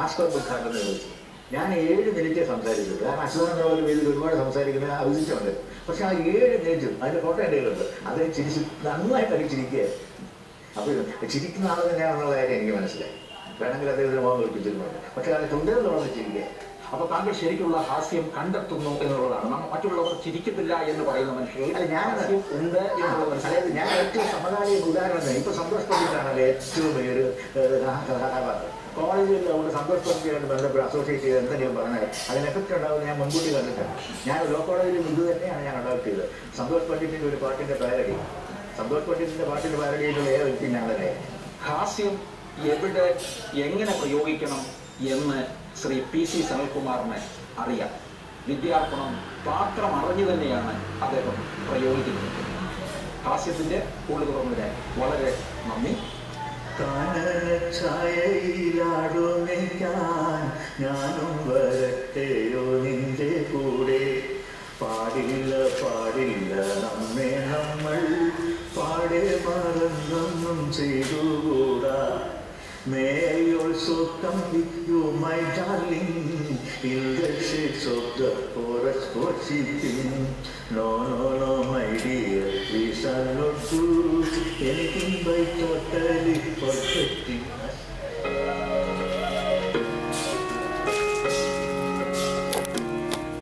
ആസ്കർ ഉദ്ഘാടനം നിർവഹിച്ചു. ഞാൻ 7 മിനിറ്റ് സംസാരിച്ചത്. കാരണം അച്യുതാനന്ദ വേദിയിൽ ഒരുപാട് സംസാരിക്കുന്നത് അഭിജിച്ചുണ്ട്. പക്ഷെ ആ 7 മിനിറ്റും അതിൻ്റെ ഫോട്ടോ എൻ്റെ കയ്യിലുണ്ട്. അതിനെ ചിരിച്ച് നന്നായിട്ട് ചിരിക്കുക. അപ്പോൾ ചിരിക്കുന്ന ആൾ തന്നെയാണെന്നുള്ള കാര്യം എനിക്ക് മനസ്സിലായി. വേണമെങ്കിൽ അദ്ദേഹത്തിന് മുഖം കൽപ്പിച്ചിട്ടുണ്ട്. പക്ഷെ അത് തുടർന്ന് ചിരിക്കുക. അപ്പൊ താങ്കൾ ശരിക്കുള്ള ഹാസ്യം കണ്ടെത്തുന്നു എന്നുള്ളതാണ്. മറ്റുള്ളവർ ചിരിക്കത്തില്ല എന്ന് പറയുന്ന മനുഷ്യർ അല്ല, ഞാൻ ഉണ്ട് എന്നുള്ളത്. അതായത് ഞാൻ ഏറ്റവും സമകാലിക ഉദാഹരണം ഇപ്പൊ സന്തോഷ് പണ്ഡിറ്റാണല്ലോ ഏറ്റവും വലിയൊരു കഥാപാത്രം. കോളേജിൽ അവിടെ സന്തോഷ് പണ്ഡിറ്റുമായിട്ട് ബന്ധപ്പെട്ട് അസോസിയേറ്റ് ചെയ്ത് എന്തെങ്കിലും പറഞ്ഞാൽ അതിന് എഫക്റ്റ് ഉണ്ടാവുന്നത് ഞാൻ മുൻകൂട്ടി കണ്ടിട്ടാണ്. ഞാൻ ലോ കോളേജിലും ഇത് തന്നെയാണ് ഞാൻ അഡോപ്റ്റ് ചെയ്തത്. സന്തോഷ് പണ്ഡിറ്റിന്റെ ഒരു പാട്ടിന്റെ പാരഡി, സന്തോഷ് പണ്ഡിറ്റിന്റെ പാട്ടിന്റെ പാരഡിയിലുള്ള ഏത് വ്യക്തി ഞാൻ തന്നെ. ഹാസ്യം എവിടെ എങ്ങനെ പ്രയോഗിക്കണം എന്ന് ശ്രീ PC സനൽകുമാറിന് അറിയാം. വിദ്യാർപ്പണം പാത്രം അറിഞ്ഞു തന്നെയാണ് അദ്ദേഹം പ്രയോഗിക്കുന്നത്. ഹാസ്യത്തിന്റെ ഉള്ളു തുറന്നിടെ വളരെ നന്ദി. ഞാനും വരട്ടെയോ നിന്റെ കൂടെ, പാടില്ല പാടില്ല നമ്മെ നമ്മൾ പാടെ മറന്നൊന്നും ചെയ്തുകൂടാ. May I also come with you, my darling, in the shades of the forest worshiping. No, no, no, my dear, we shall not do anything by totally